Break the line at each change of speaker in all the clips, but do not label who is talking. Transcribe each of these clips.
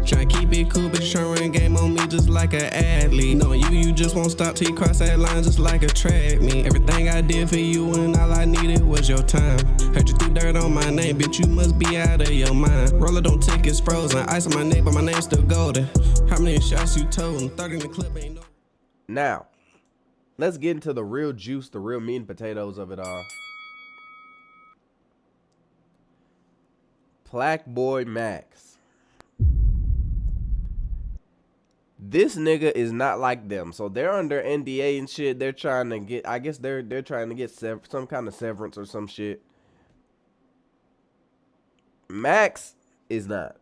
Tryna keep it cool, but you tryna run game on me just like an athlete. Knowing you just won't stop till you cross that line just like a track meet. Everything I did for you and all I needed was your time. Heard you threw dirt on my name, bitch, you must be out of your mind. Roller don't tick, it's frozen. Ice on my neck, but my name's still golden. How many shots you told? And 30 in the clip ain't no.
Now, let's get into the real juice, the real meat and potatoes of it all. Black Boy Max. This nigga is not like them. So they're under NDA and shit. They're trying to get, I guess they're trying to get some kind of severance or some shit. Max is not.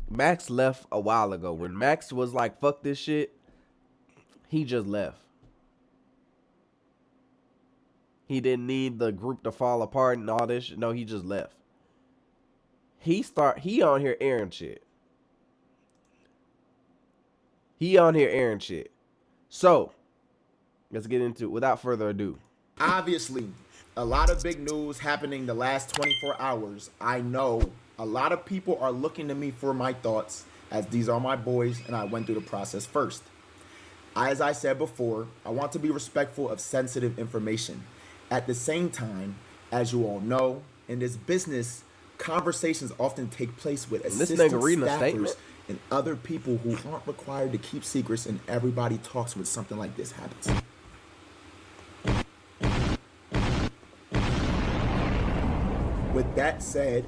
Max left a while ago. When Max was like, fuck this shit, he just left. He didn't need the group to fall apart and all this shit. No, he just left. He on here airing shit. So, let's get into it without further ado.
Obviously, a lot of big news happening the last 24 hours. I know a lot of people are looking to me for my thoughts, as these are my boys and I went through the process first. As I said before, I want to be respectful of sensitive information. At the same time, as you all know, in this business, conversations often take place with assistant staffers and other people who aren't required to keep secrets, and everybody talks when something like this happens. With that said,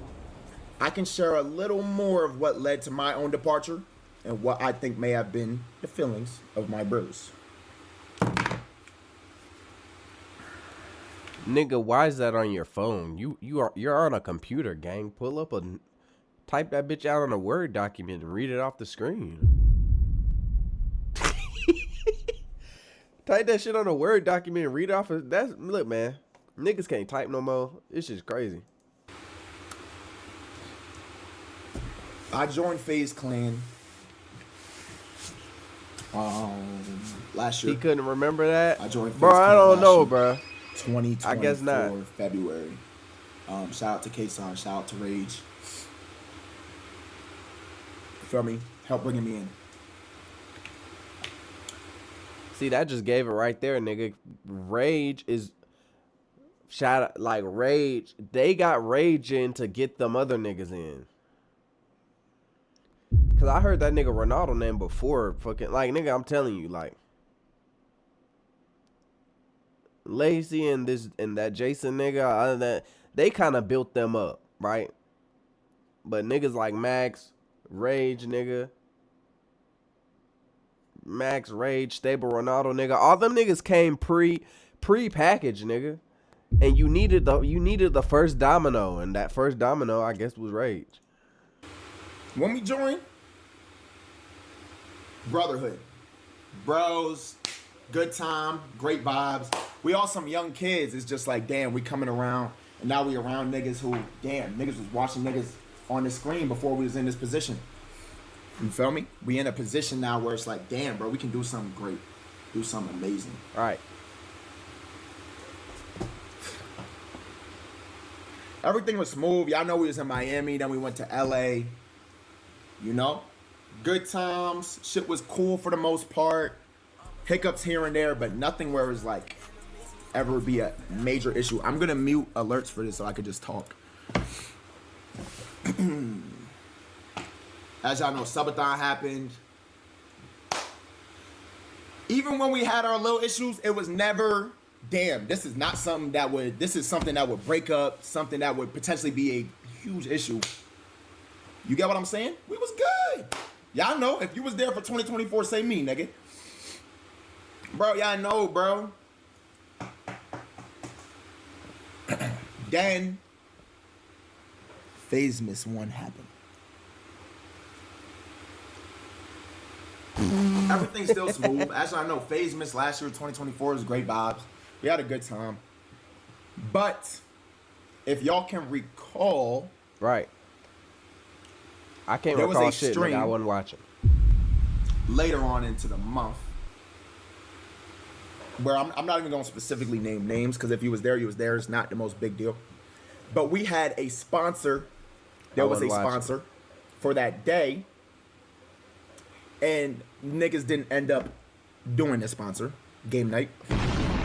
I can share a little more of what led to my own departure and what I think may have been the feelings of my brothers.
Nigga, why is that on your phone? You're on a computer, gang. Type that bitch out on a Word document and read it off the screen. Type that shit on a Word document and read it off of look, man. Niggas can't type no more. It's just crazy.
I joined Faze Clan last year.
He couldn't remember that?
I joined Faze
Bro,
Clan
I don't know,
year,
bro.
2024
I guess not.
February. Shout out to K-Son, shout out to Rage. You feel me? Help bringing me in.
See, that just gave it right there, nigga. Rage is shout out, like Rage. They got Rage in to get them other niggas in. Cause I heard that nigga Ronaldo name before fucking like nigga, I'm telling you, like Lacey and that Jason nigga, that they kind of built them up, right? But niggas like Max, Rage nigga, Max, Rage, Stable, Ronaldo nigga, all them niggas came pre-packaged, nigga. And you needed the first domino, and that first domino I guess was Rage.
When we joined, brotherhood, bros, good time, great vibes. We all some young kids. It's just like, damn, we coming around, and now we around niggas who, damn, niggas was watching niggas on the screen before we was in this position. You feel me? We in a position now where it's like, damn, bro, we can do something great, do something amazing.
All right.
Everything was smooth. Y'all know we was in Miami, then we went to LA. You know? Good times. Shit was cool for the most part. Hiccups here and there, but nothing where it's like ever be a major issue. I'm gonna mute alerts for this so I could just talk. As y'all know, subathon happened. Even when we had our little issues, it was never, damn, this is something that would break up, something that would potentially be a huge issue. You get what I'm saying? We was good. Y'all know, if you was there for 2024, say me, nigga. Bro, y'all know, bro. Then, Faze Miss 1 happened. Everything's still smooth. As I know, Faze Miss last year, 2024, was great vibes. We had a good time. But, if y'all can recall...
Right. I can't recall shit, nigga. I wasn't watching.
Later on into the month, where I'm not even going to specifically name names, because if you was there, you was there. It's not the most big deal. But we had a sponsor there was a
wasn't watching.
sponsor for that day, and niggas didn't end up doing the sponsor. Game night.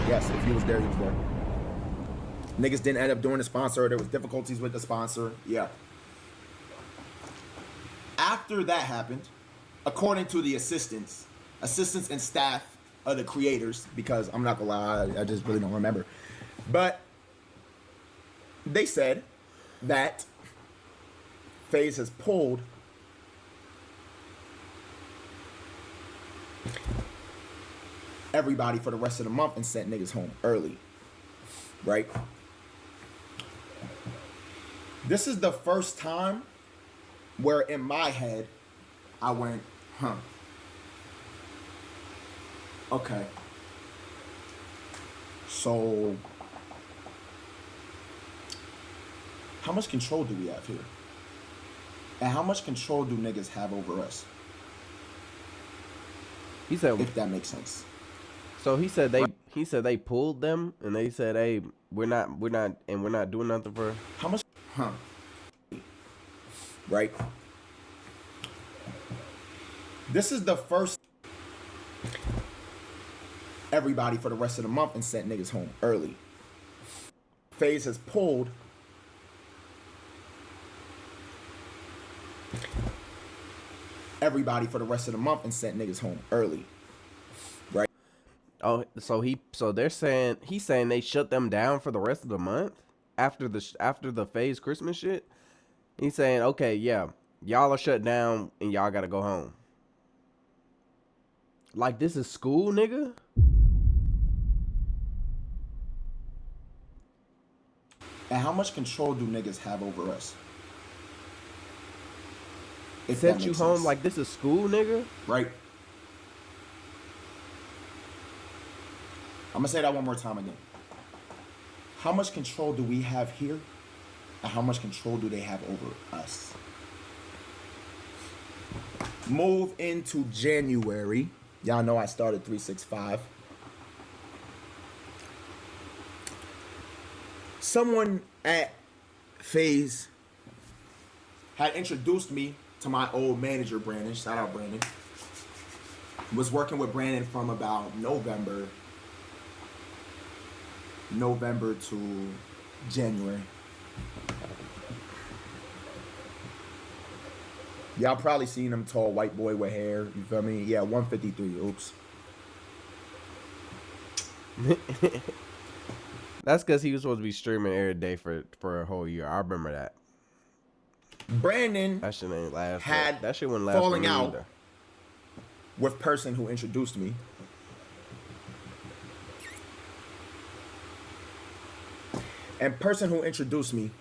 Yes, if you was there, you was there. Niggas didn't end up doing the sponsor. There was difficulties with the sponsor. Yeah. After that happened, according to the assistants and staff of the creators, because I'm not gonna lie, I just really don't remember. But they said that Faze has pulled everybody for the rest of the month and sent niggas home early. Right? This is the first time where in my head I went, huh. Okay. So how much control do we have here? And how much control do niggas have over us?
He said,
If that makes sense.
so he said they pulled them, and they said, hey, we're not doing nothing for.
How much? Huh. Right? This is the first everybody for the rest of the month and sent niggas home early. Faze has pulled everybody for the rest of the month and sent niggas home early. Right?
Oh, so they're saying he's saying they shut them down for the rest of the month after the Faze Christmas shit. He's saying, okay, yeah, y'all are shut down and y'all gotta go home. Like, this is school, nigga?
And how much control do niggas have over us? If
Sent
that
you
makes
home
sense.
like this is school, nigga?
Right? I'm gonna say that one more time again. How much control do we have here? And how much control do they have over us? Move into January. Y'all know I started 365. Someone at Faze had introduced me to my old manager, Brandon. Shout out, Brandon. Was working with Brandon from about November to January. Y'all probably seen him, tall white boy with hair. You feel me? Yeah, 153. Oops.
That's because he was supposed to be streaming every day for a whole year. I remember that.
Brandon
That shit ain't last.
had
That shit wouldn't last
falling
for me
out
either.
with person who introduced me. And person who introduced me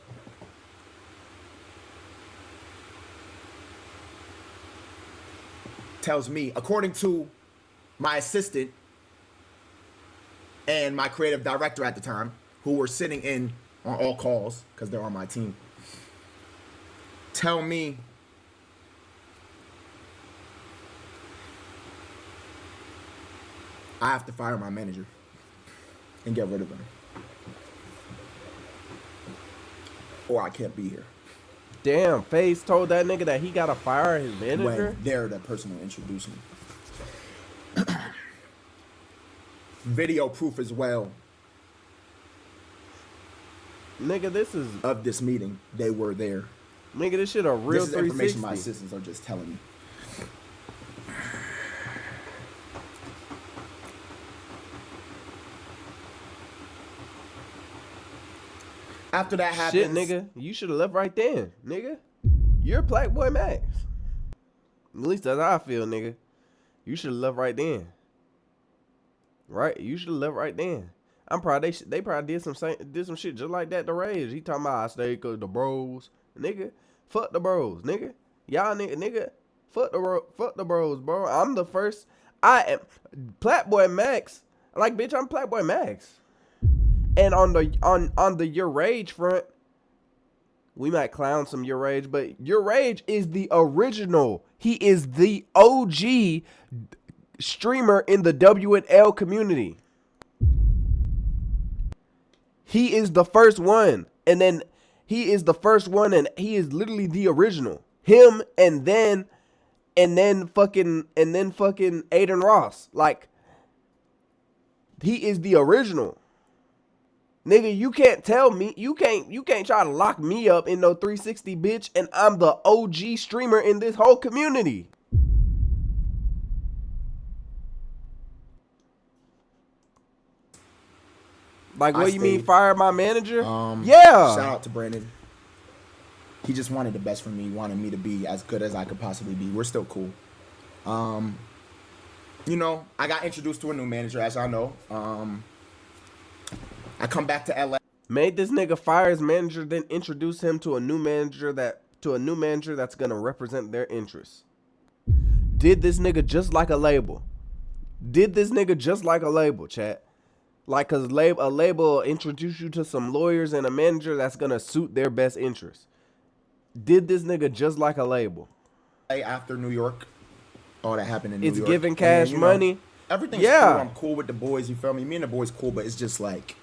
tells me, according to my assistant and my creative director at the time, who were sitting in on all calls because they're on my team, tell me I have to fire my manager and get rid of him, or I can't be here.
Damn, Faze told that nigga that he gotta fire his manager.
When they're the person who introduced me. Video proof as well
Nigga, this is
of this meeting. They were there.
nigga. This shit a real
This is information
360.
my assistants are just telling me. After that happens,
Shit, nigga, you should have left right then, nigga. You're Black Boy Max. At least that's how I feel, nigga. You should have left right then. Right? You should have left right then. I'm proud they probably did some shit just like that to Rage. He talking about I stay cause the bros, nigga. Fuck the bros, nigga. Y'all nigga. Fuck the bros, bro. I'm the first. I am Black Boy Max. Like, bitch, I'm Black Boy Max. And on the Your Rage front, we might clown some Your Rage, but Your Rage is the original. He is the OG streamer in the W&L community. He is the first one. And then He is the first one, and he is literally the original. Him and then fucking Aiden Ross. Like, he is the original. Nigga, you can't tell me, you can't try to lock me up in no 360, bitch, and I'm the OG streamer in this whole community. Like, what you mean, fire my manager? Yeah.
Shout out to Brandon. He just wanted the best for me. He wanted me to be as good as I could possibly be. We're still cool. You know, I got introduced to a new manager, as y'all know. I come back to LA.
Made this nigga fire his manager, then introduce him to a new manager that's gonna represent their interests. Did this nigga just like a label. Chat. Like, cause a label will introduce you to some lawyers and a manager that's gonna suit their best interests. Did this nigga just like a label.
After New York, all that happened in New York.
It's giving cash money.
Everything's cool. I'm cool with the boys, you feel me? Me and the boys cool, but it's just like,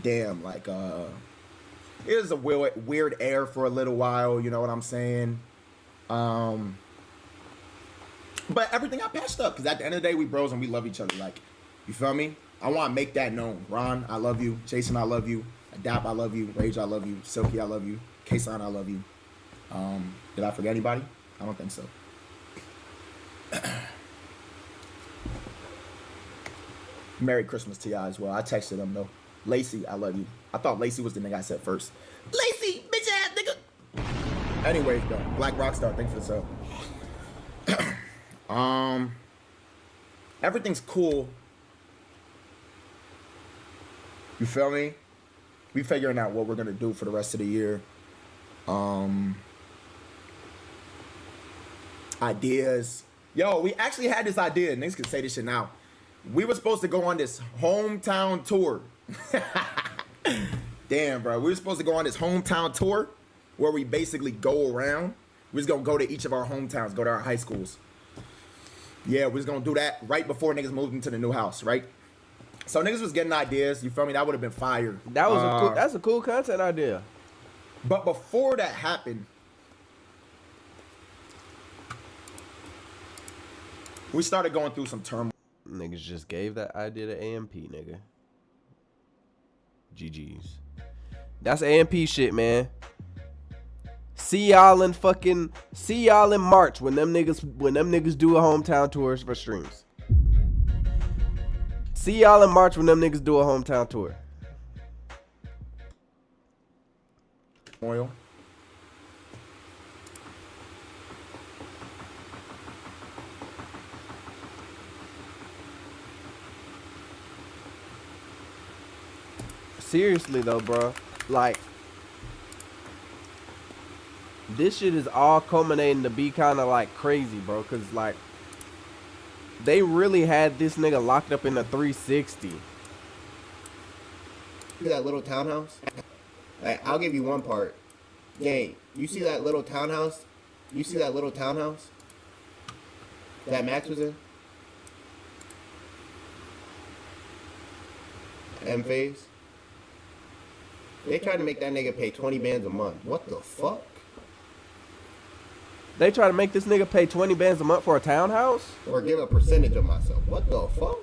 damn, like, it was a weird air for a little while, you know what I'm saying? But everything got patched up, because at the end of the day, we bros and we love each other, like, you feel me? I want to make that known. Ron, I love you. Jason, I love you. Adapt, I love you. Rage, I love you. Silky, I love you. Kason, I love you. Did I forget anybody? I don't think so. Merry Christmas to y'all as well. I texted him though. Lacey, I love you. I thought Lacey was the nigga I said first. Lacey, bitch ass nigga. Anyway, though, Black Rockstar, thanks for the sub. Everything's cool. You feel me? We figuring out what we're gonna do for the rest of the year. Ideas. Yo, we actually had this idea. Niggas can say this shit now. We were supposed to go on this hometown tour. Damn, bro. We were supposed to go on this hometown tour where we basically go around. We was gonna go to each of our hometowns, go to our high schools. Yeah, we was gonna do that right before niggas moved into the new house, right? So niggas was getting ideas, you feel me? That would have been fire.
That's a cool content idea.
But before that happened, we started going through some turmoil.
Niggas just gave that idea to AMP, nigga. GG's. That's AMP shit, man. See y'all in March when them niggas do a hometown tours for streams. See y'all in March when them niggas do a hometown tour.
Oil.
Seriously though, bro, like, this shit is all culminating to be kind of like crazy, bro, because like they really had this nigga locked up in a 360.
See that little townhouse? Like, I'll give you one part. Gang, you see that little townhouse? You see that little townhouse that Max was in? Faze? They tried to make that nigga pay 20 bands a month. What the fuck?
They try to make this nigga pay 20 bands a month for a townhouse?
Or give a percentage of myself. What the fuck?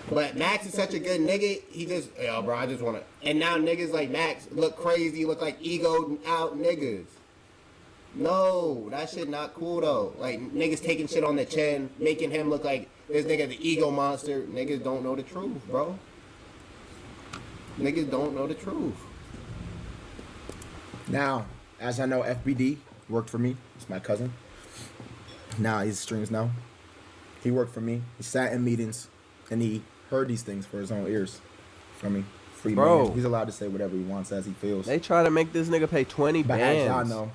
But Max is such a good nigga, he just, yo, bro, I just want to. And now niggas like Max look crazy, look like egoed out niggas. No, that shit not cool though. Like, niggas taking shit on the chin, making him look like this nigga the ego monster. Niggas don't know the truth, bro. Niggas don't know the truth.
Now, as I know, FBD worked for me. It's my cousin. Now he streams now. He worked for me. He sat in meetings and he heard these things for his own ears. For me, free
bro.
Man. He's allowed to say whatever he wants as he feels.
They try to make this nigga pay 20
but
bands.
as y'all know,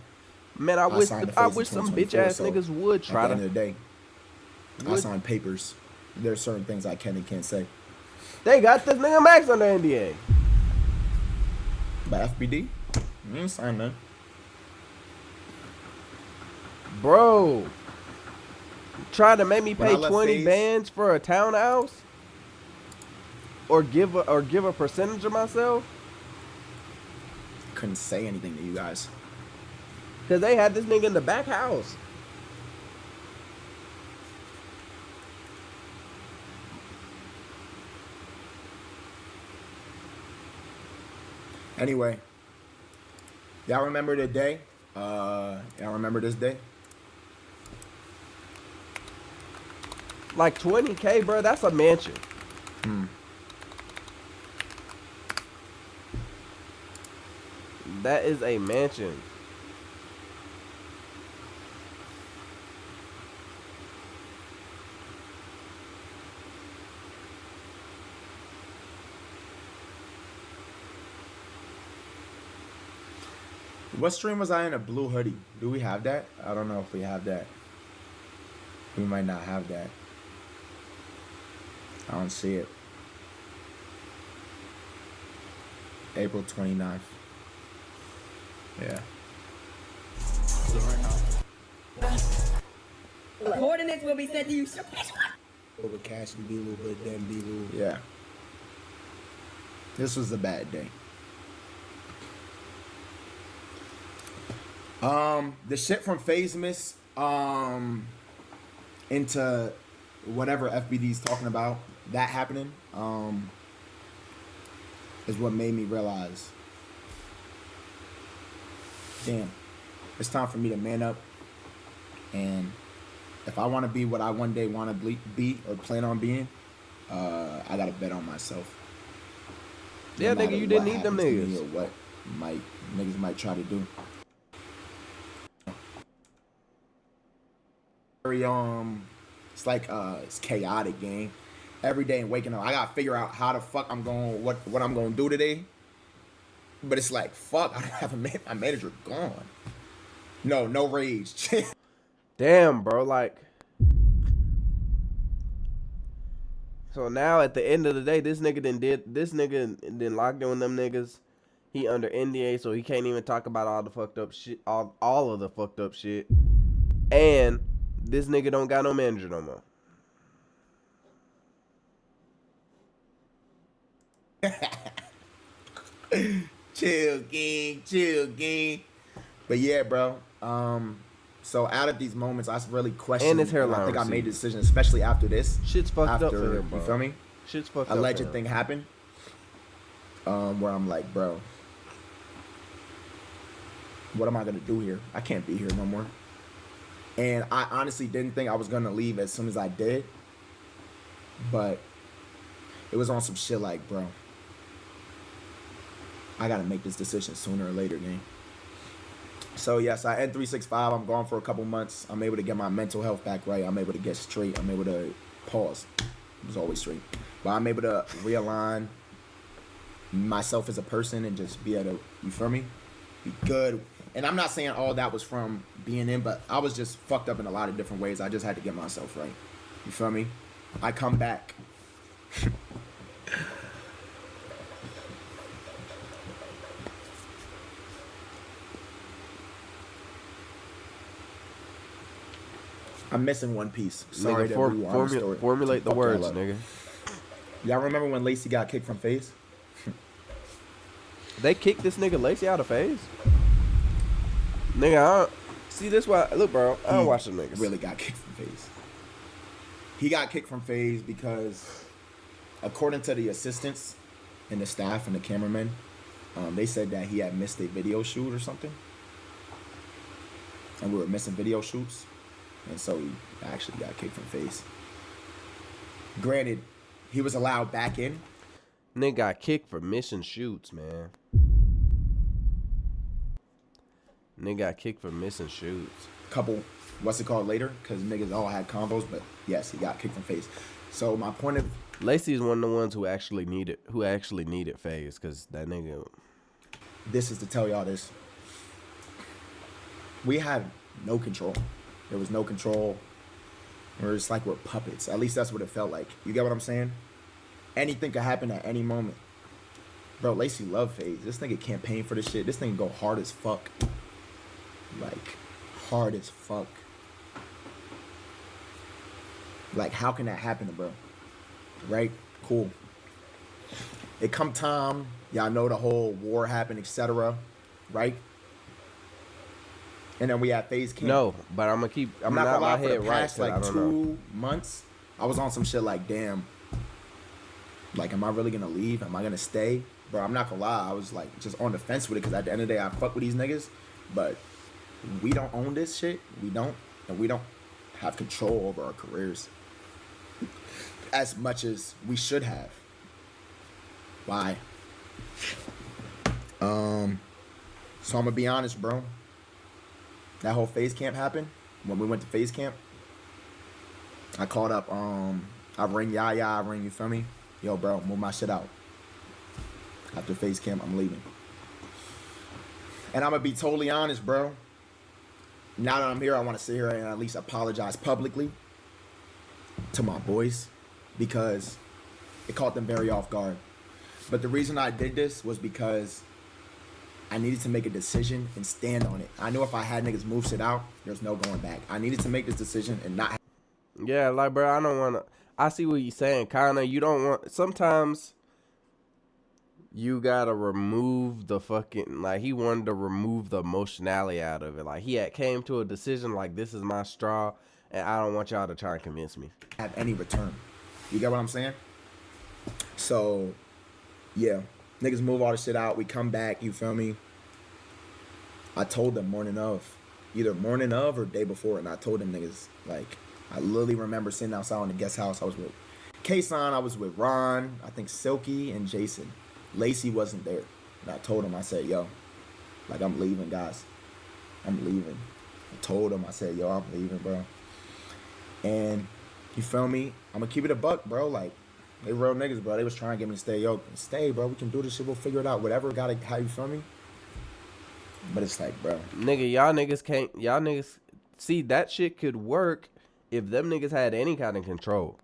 man, I wish some bitch ass niggas would try to.
At the end of the day, I signed papers. There's certain things I can and can't say.
They got this nigga Max under NDA.
But FBD, you ain't signed that.
Bro, try to make me pay 20
Faze,
bands for a townhouse? or give a percentage of myself?
Couldn't say anything to you guys.
Cause they had this nigga in the back house.
Anyway, y'all remember the day? Y'all remember this day?
Like 20K, bro. That's a mansion. That is a mansion.
What stream was I in? A blue hoodie. Do we have that? I don't know if we have that. We might not have that. I don't see it. April 29th. Yeah.
Coordinates will be sent to you.
Over cash and B-Loo, but then B-Loo.
Yeah. This was a bad day. The shit from Faze Miss, into whatever FBD's talking about, that happening, is what made me realize, damn, it's time for me to man up. And if I want to be what I one day want to be or plan on being, I gotta bet on myself.
Yeah, nigga, you didn't need them niggas.
Or what niggas might try to do. Very it's like it's chaotic, gang. Every day and waking up, I gotta figure out how the fuck I'm going, what I'm gonna do today. But it's like, fuck, I don't have my manager gone. No rage.
Damn, bro. Like, so now at the end of the day, this nigga done locked in with them niggas. He under NDA, so he can't even talk about all the fucked up shit, all of the fucked up shit. And this nigga don't got no manager no more.
Chill, gang. But yeah, bro. So out of these moments, I really questioned.
And his hairline.
I think I made the decision, especially after this.
Shit's fucked up for him, bro.
You feel me?
Shit's fucked up.
Alleged thing happened. Where I'm like, bro, what am I gonna do here? I can't be here no more. And I honestly didn't think I was gonna leave as soon as I did. But it was on some shit like, bro, I gotta make this decision sooner or later, gang. So yes, I end 365. I'm gone for a couple months. I'm able to get my mental health back right. I'm able to get straight. I'm able to pause. It was always straight. But I'm able to realign myself as a person and just be able to, you feel me? Be good. And I'm not saying all that was from being in, but I was just fucked up in a lot of different ways. I just had to get myself right. You feel me? I come back. I'm missing one piece. Sorry
Nigga, formulate the words, nigga.
Y'all remember when Lacey got kicked from Faze?
They kicked this nigga Lacey out of Faze? Nigga, I don't... See, this why... Look, bro, I don't watch them niggas.
Really got kicked from Faze. He got kicked from Faze because, according to the assistants and the staff and the cameramen, they said that he had missed a video shoot or something. And we were missing video shoots. And so he actually got kicked from Faze. Granted, he was allowed back in.
Nigga got kicked for missing shoots, man. Nigga got kicked for missing shoots.
Couple, what's it called later? Because niggas all had combos, but yes, he got kicked from Faze. So my point of...
Lacey is one of the ones who actually needed Faze, because that nigga...
This is to tell y'all this. We had no control. There was no control. We're just like we're puppets. At least that's what it felt like. You get what I'm saying? Anything could happen at any moment. Bro, Lacey loved Faze. This nigga campaign for this shit. This nigga go hard as fuck. Like, hard as fuck. Like, how can that happen to bro? Right? Cool. It come time, y'all know the whole war happened, etc. Right? And then we had Faze camp.
No, but I'm
I'm not
not
gonna
my
lie, for
head
the
right.
past
'Cause I
like
don't know.
2 months, I was on some shit like, damn, like, am I really gonna leave? Am I gonna stay? Bro, I'm not gonna lie, I was like just on the fence with it because at the end of the day, I fuck with these niggas, but we don't own this shit. We don't, and we don't have control over our careers as much as we should have. Why? So I'm gonna be honest, bro. That whole Faze camp happened. When we went to Faze camp, I called up, I ring Yaya, I ring, you feel me? Yo, bro, move my shit out. After Faze camp, I'm leaving. And I'm gonna be totally honest, bro. Now that I'm here, I wanna sit here and at least apologize publicly to my boys because it caught them very off guard. But the reason I did this was because I needed to make a decision and stand on it. I knew if I had niggas move shit out, there's no going back. I needed to make this decision and not.
Yeah, like, bro, I don't want to. I see what you're saying, kinda. You don't want. Sometimes you gotta remove the fucking, like, he wanted to remove the emotionality out of it. Like, he had came to a decision like, this is my straw, and I don't want y'all to try and convince me.
Have any return. You get what I'm saying? So, yeah. Niggas move all the shit out. We come back, you feel me? I told them morning of. Either morning of or day before. And I told them niggas, like, I literally remember sitting outside in the guest house. I was with Kason, I was with Ron, I think Silky, and Jason. Lacey wasn't there. And I told him, I said, yo, like, I'm leaving, guys. I'm leaving. I told him, I said, yo, I'm leaving, bro. And, you feel me? I'm gonna keep it a buck, bro. Like, they real niggas, bro. They was trying to get me to stay. Yo, stay, bro. We can do this shit. We'll figure it out. Whatever. Gotta, how you feel me? But it's like, bro.
Nigga, y'all niggas can't. Y'all niggas. See, that shit could work if them niggas had any kind of control.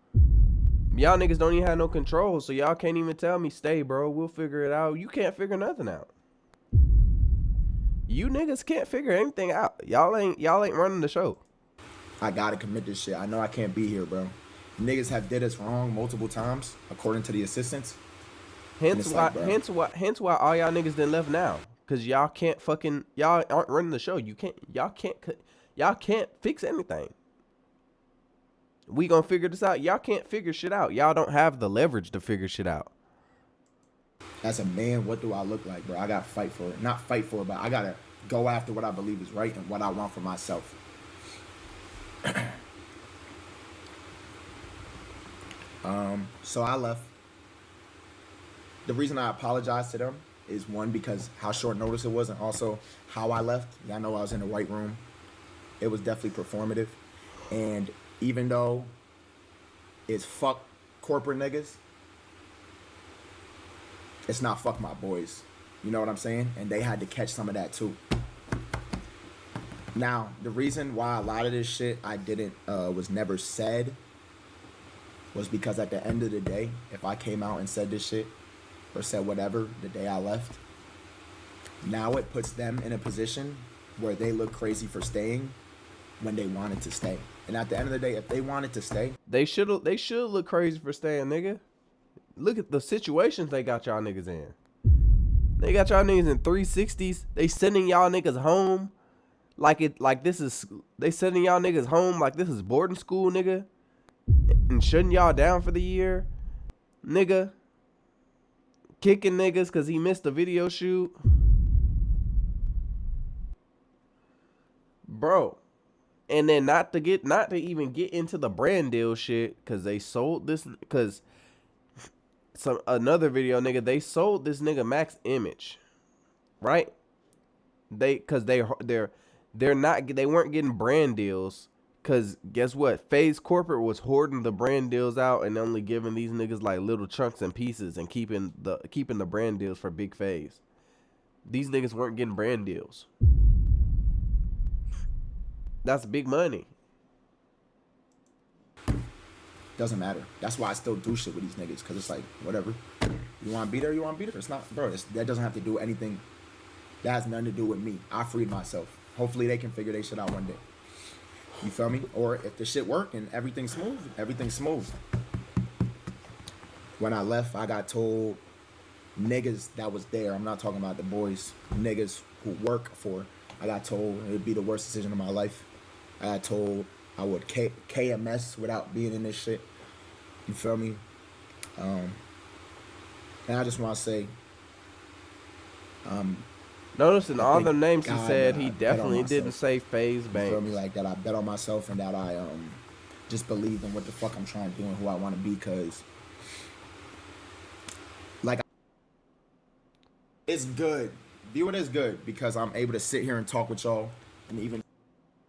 Y'all niggas don't even have no control, so y'all can't even tell me, stay, bro. We'll figure it out. You can't figure nothing out. You niggas can't figure anything out. Y'all ain't running the show.
I gotta commit this shit. I know I can't be here, bro. Niggas have did us wrong multiple times, according to the assistants.
Hence why all y'all niggas done left now. Cause y'all can't fucking, y'all aren't running the show. Y'all can't fix anything. We gonna figure this out. Y'all can't figure shit out. Y'all don't have the leverage to figure shit out.
As a man, what do I look like, bro? I gotta fight for it. Not fight for it, but I gotta go after what I believe is right and what I want for myself. So I left. The reason I apologized to them is one, because how short notice it was, and also how I left. Y'all know I was in the white room. It was definitely performative. And even though it's fuck corporate niggas, it's not fuck my boys. You know what I'm saying? And they had to catch some of that too. Now, the reason why a lot of this shit I didn't, was never said was because at the end of the day, if I came out and said this shit or said whatever the day I left, now it puts them in a position where they look crazy for staying when they wanted to stay. And at the end of the day, if they wanted to stay,
They should look crazy for staying, nigga. Look at the situations they got y'all niggas in. They got y'all niggas in 360s. They sending y'all niggas home they sending y'all niggas home like this is boarding school, nigga. And shutting y'all down for the year, nigga. Kicking niggas because he missed a video shoot. Bro. And then not to even get into the brand deal shit, because they sold this, because another video, nigga, they sold this nigga Max image, right? They weren't getting brand deals, because guess what? Faze Corporate was hoarding the brand deals out and only giving these niggas like little chunks and pieces and keeping the brand deals for Big Faze. These niggas weren't getting brand deals. That's big money.
doesn't matter. That's why I still do shit with these niggas, because it's like, whatever. You want to be there, you want to be there. It's not, bro, that doesn't have to do anything. That has nothing to do with me. I freed myself. Hopefully they can figure their shit out one day. You feel me? Or if the shit work and everything's smooth, everything's smooth. When I left, I got told niggas that was there. I'm not talking about the boys, niggas who work for. I got told it'd be the worst decision of my life. I got told I would KMS without being in this shit. You feel me? And I just want to say,
Notice in all the names he
God,
said,
I
he
bet
definitely
on
didn't
myself.
say Faze
You feel me?
Banks.
Like that I bet on myself and that I just believe in what the fuck I'm trying to do and who I want to be, because like it's good. Viewing is good because I'm able to sit here and talk with y'all, and even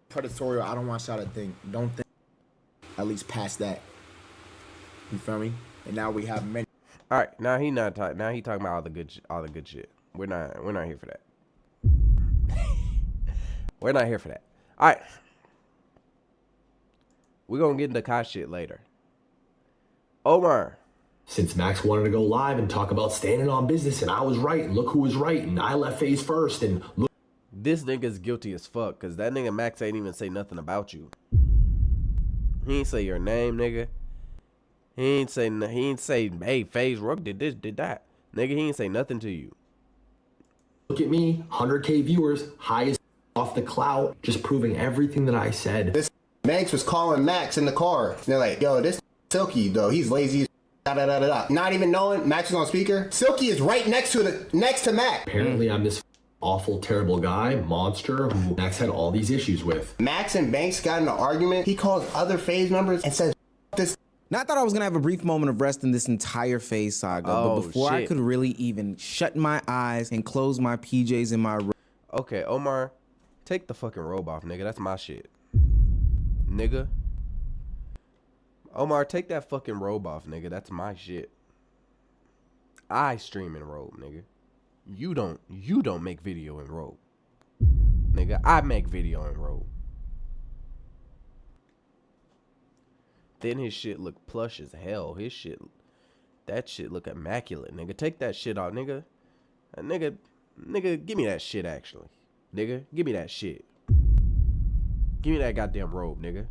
predatorial, I don't want y'all to think, don't think at least past that. You feel me? And now we have many.
All right, now he not talking. Now he talking about all the good shit. We're not here for that. We're not here for that. All right, we're gonna get into Kai shit later. Omar,
Since Max wanted to go live and talk about standing on business, and I was right, and look who was right, and I left Faze first, and look.
this nigga's guilty as fuck, cause that nigga Max ain't even say nothing about you. He ain't say your name, nigga. He ain't say, hey, Faze Rook did this, did that. Nigga, he ain't say nothing to you.
Look at me, 100K viewers, highest off the clout, just proving everything that I said.
This Banks was calling Max in the car. And they're like, yo, this Silky, though, he's lazy. Da, da, da, da, da. Not even knowing Max is on speaker. Silky is right next to Max.
Apparently, I'm this awful, terrible guy, monster, who Max had all these issues with.
Max and Banks got in an argument. He calls other Faze members and says, this.
Now, I thought I was gonna have a brief moment of rest in this entire Faze saga, but before I
shit.
could really even shut my eyes and close my PJs in my room.
Okay, Omar, take the fucking robe off, nigga. That's my shit. Nigga. Omar, take that fucking robe off, nigga. That's my shit. I stream in robe, nigga. You don't make video in robe. Nigga, I make video in robe. Then his shit look plush as hell. That shit look immaculate, nigga. Take that shit off, nigga. Nigga, give me that shit, actually. Nigga, give me that shit. Give me that goddamn robe, nigga.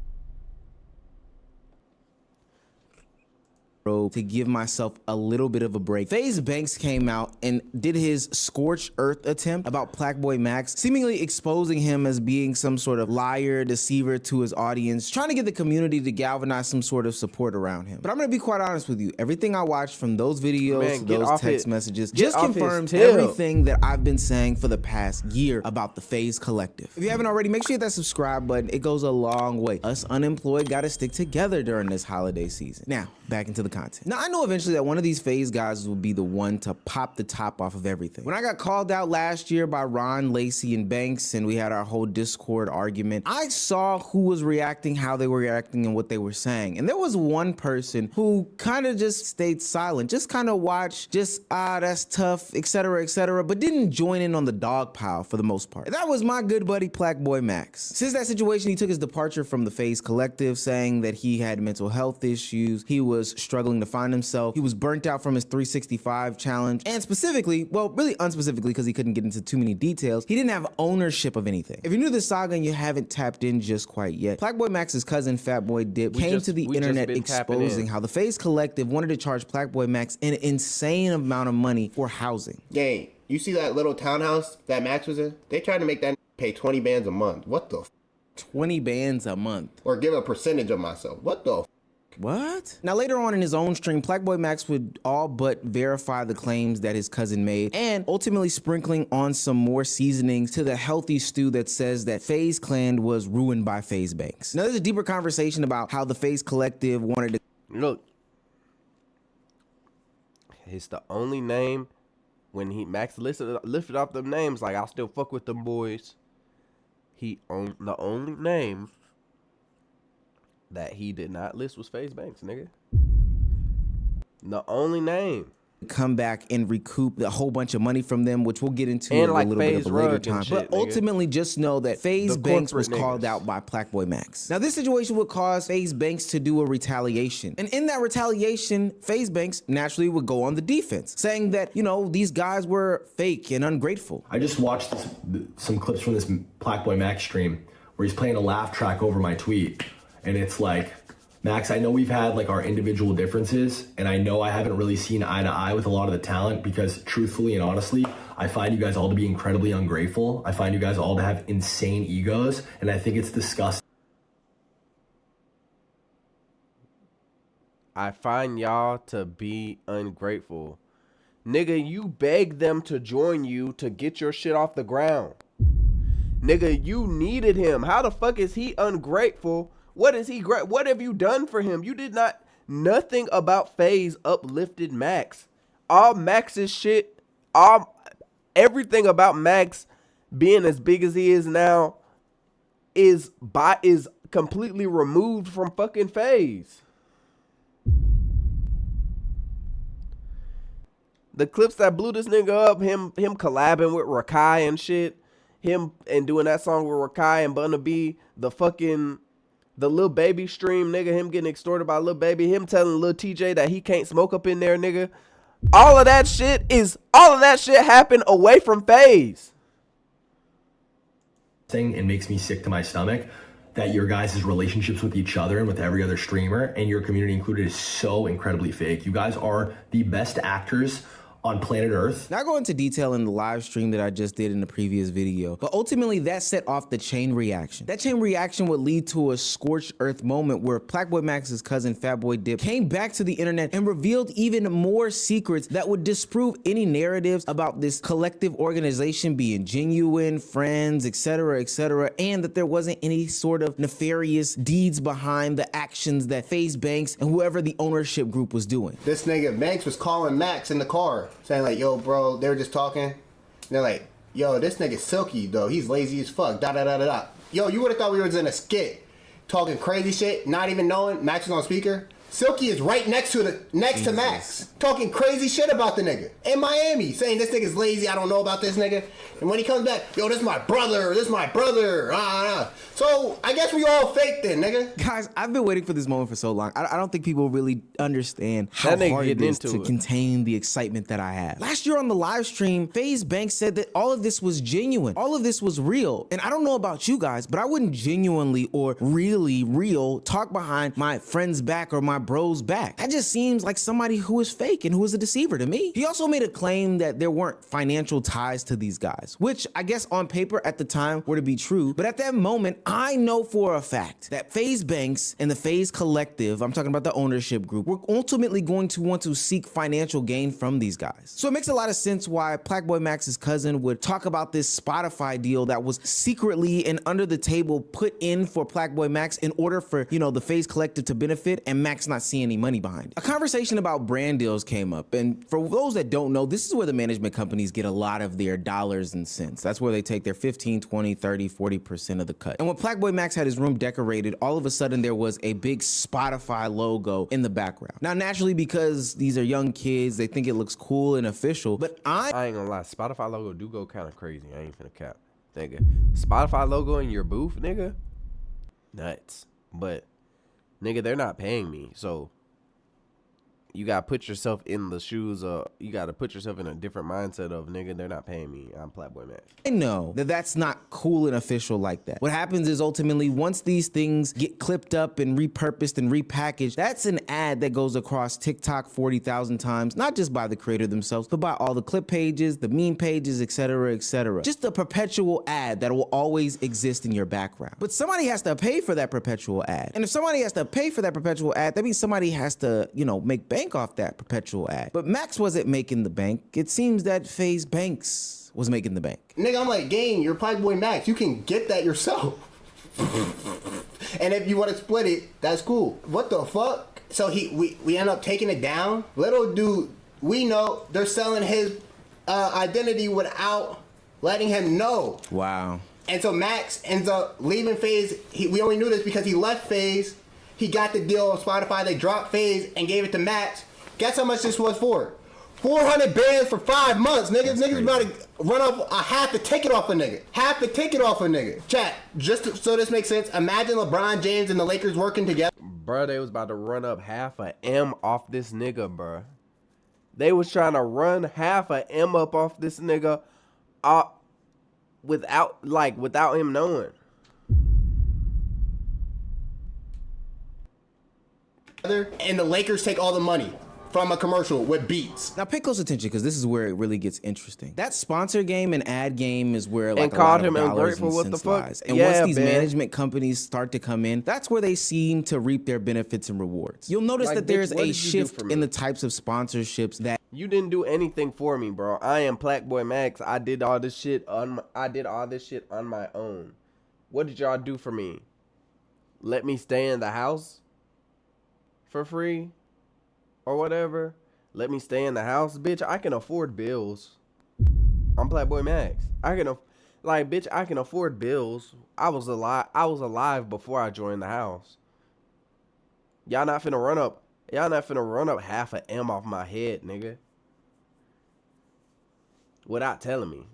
To give myself a little bit of a break. Faze Banks came out and did his scorched earth attempt about Plaqueboy Max, seemingly exposing him as being some sort of liar, deceiver to his audience, trying to get the community to galvanize some sort of support around him. But I'm gonna be quite honest with you. Everything I watched from those videos,
Man,
to
get
those
off
text
his-
messages,
get
just
off his
confirms
tip.
everything that I've been saying for the past year about the Faze Collective. If you haven't already, make sure you hit that subscribe button. It goes a long way. Us unemployed gotta stick together during this holiday season. Now, back into the content. Now, I know eventually that one of these Faze guys will be the one to pop the top off of everything. When I got called out last year by Ron, Lacey, and Banks, and we had our whole Discord argument, I saw who was reacting, how they were reacting, and what they were saying. And there was one person who kind of just stayed silent, just kind of watched, that's tough, etc., but didn't join in on the dog pile for the most part. And that was my good buddy Plaqueboy Max. Since that situation, he took his departure from the Faze Collective, saying that he had mental health issues, he was struggling to find himself, he was burnt out from his 365 challenge, and specifically, well, really unspecifically because he couldn't get into too many details, he didn't have ownership of anything. If you're new to this saga and you haven't tapped in just quite yet, Plaqueboy Max's cousin Fatboy Dip came to the internet exposing how the Faze Collective wanted to charge Plaqueboy Max an insane amount of money for housing.
Gang, you see that little townhouse that Max was in? They tried to make that pay 20 bands a month. What the
20 bands a month.
Or give a percentage of myself. What the
What? Now later on in his own stream, Plaqueboy Max would all but verify the claims that his cousin made, and ultimately sprinkling on some more seasonings to the healthy stew that says that Faze Clan was ruined by Faze Banks. Now there's a deeper conversation about how the Faze Collective wanted to
Look, it's the only name when Max lifted off them names, like, I still fuck with them boys. The only name that he did not list was Faze Banks, nigga. The only name.
come back and recoup a whole bunch of money from them, which we'll get into
And
at
like
a little bit
Faze
of a later
Rug and
time.
shit,
But
nigga.
ultimately, just know that Faze
The
Banks was
corporate
called
niggas.
out by Plaqueboy Max. Now, this situation would cause Faze Banks to do a retaliation. And in that retaliation, Faze Banks naturally would go on the defense, saying that, you know, these guys were fake and ungrateful.
I just watched some clips from this Plaqueboy Max stream where he's playing a laugh track over my tweet, and it's like, Max, I know we've had like our individual differences, and I know I haven't really seen eye to eye with a lot of the talent because truthfully and honestly, I find you guys all to be incredibly ungrateful. I find you guys all to have insane egos, and I think it's disgusting.
I find y'all to be ungrateful. Nigga, you begged them to join you to get your shit off the ground. Nigga, you needed him. How the fuck is he ungrateful? What is he great? What have you done for him? You did not. Nothing about Faze uplifted Max. All Max's shit, everything about Max being as big as he is now is completely removed from fucking Faze. The clips that blew this nigga up, him collabing with Rakai and shit, him and doing that song with Rakai and Bun B, the Lil Baby stream, nigga, him getting extorted by Lil Baby, him telling Lil TJ that he can't smoke up in there, nigga. All of that shit happened away from Faze.
It makes me sick to my stomach that your guys' relationships with each other and with every other streamer, and your community included, is so incredibly fake. You guys are the best actors on planet Earth.
Not go into detail in the live stream that I just did in the previous video, but ultimately that set off the chain reaction. That chain reaction would lead to a scorched earth moment where Plaqueboy Max's cousin Fatboy Dip came back to the internet and revealed even more secrets that would disprove any narratives about this collective organization being genuine, friends, etc., and that there wasn't any sort of nefarious deeds behind the actions that Faze Banks and whoever the ownership group was doing.
This nigga Banks was calling Max in the car, saying like, yo, bro, they were just talking. And they're like, yo, this nigga's silky, though. He's lazy as fuck. Da-da-da-da-da. Yo, you would have thought we was in a skit talking crazy shit, not even knowing Max was on speaker. Silky is right next to Max, talking crazy shit about the nigga in Miami, saying this nigga's lazy, I don't know about this nigga. And when he comes back, yo, this is my brother, So I guess we all fake then, nigga.
Guys, I've been waiting for this moment for so long. I don't think people really understand how
That nigga
hard it
getting
is to
into it.
contain the excitement that I have. Last year on the live stream, Faze Banks said that all of this was genuine. All of this was real. And I don't know about you guys, but I wouldn't genuinely or really real talk behind my friend's back or my bro's back. That just seems like somebody who is fake and who is a deceiver to me. He also made a claim that there weren't financial ties to these guys, which I guess on paper at the time were to be true. But at that moment, I know for a fact that Faze Banks and the Faze Collective, I'm talking about the ownership group, were ultimately going to want to seek financial gain from these guys. So it makes a lot of sense why Plaqueboy Max's cousin would talk about this Spotify deal that was secretly and under the table put in for Plaqueboy Max in order for, the Faze Collective to benefit and Max not see any money behind it. A conversation about brand deals came up, and for those that don't know, this is where the management companies get a lot of their dollars and cents. That's where they take their 15, 20, 30, 40% of the cut. And when Plaqueboy Max had his room decorated, all of a sudden there was a big Spotify logo in the background. Now, naturally, because these are young kids, they think it looks cool and official, but
I ain't gonna lie, Spotify logo do go kind of crazy. I ain't finna cap. Nigga, Spotify logo in your booth, nigga? Nuts. But, nigga, they're not paying me, so you gotta put yourself in the shoes of, you gotta put yourself in a different mindset of, nigga, they're not paying me. I'm Plaqueboy Max.
I know that that's not cool and official like that. What happens is ultimately once these things get clipped up and repurposed and repackaged, that's an ad that goes across TikTok 40,000 times, not just by the creator themselves, but by all the clip pages, the meme pages, etc., etc. Just a perpetual ad that will always exist in your background. But somebody has to pay for that perpetual ad. And if somebody has to pay for that perpetual ad, that means somebody has to, make bank off that perpetual ad. But Max wasn't making the bank. It seems that Faze Banks was making the bank.
Nigga, I'm like, gang, you're Plaqueboy Max. You can get that yourself. And if you want to split it, that's cool. What the fuck? So we end up taking it down. Little dude, we know they're selling his identity without letting him know.
Wow.
And so Max ends up leaving Faze. We only knew this because he left Faze. He got the deal on Spotify. They dropped Faze and gave it to Max. Guess how much this was for? 400 bands for 5 months, niggas. Niggas about to run up half the ticket off a nigga. Half the ticket off a nigga. Chat, so this makes sense, imagine LeBron James and the Lakers working together.
Bruh, they was about to run up half a M off this nigga, bruh. They was trying to run half a M up off this nigga without him knowing.
and the Lakers take all the money from a commercial with Beats.
Now pay close attention because this is where it really gets interesting. That sponsor game and ad game is where like
And
a
called
lot
him
of dollars
ungrateful,
and
what the
cents
fuck?
lies. And
Yeah,
once these
man.
management companies start to come in, that's where they seem to reap their benefits and rewards. You'll notice
Like,
that
bitch,
there's
what
a
did you do
shift
for
in
me?
the types of sponsorships that
You didn't do anything for me, bro. I am Blackboy Max. I did all this shit on my own. What did y'all do for me? Let me stay in the house for free or whatever? Let me stay in the house, bitch. I can afford bills. I'm Blackboy Max. I can afford bills. I was alive before I joined the house. Y'all not finna run up half a M off my head, nigga. Without telling me.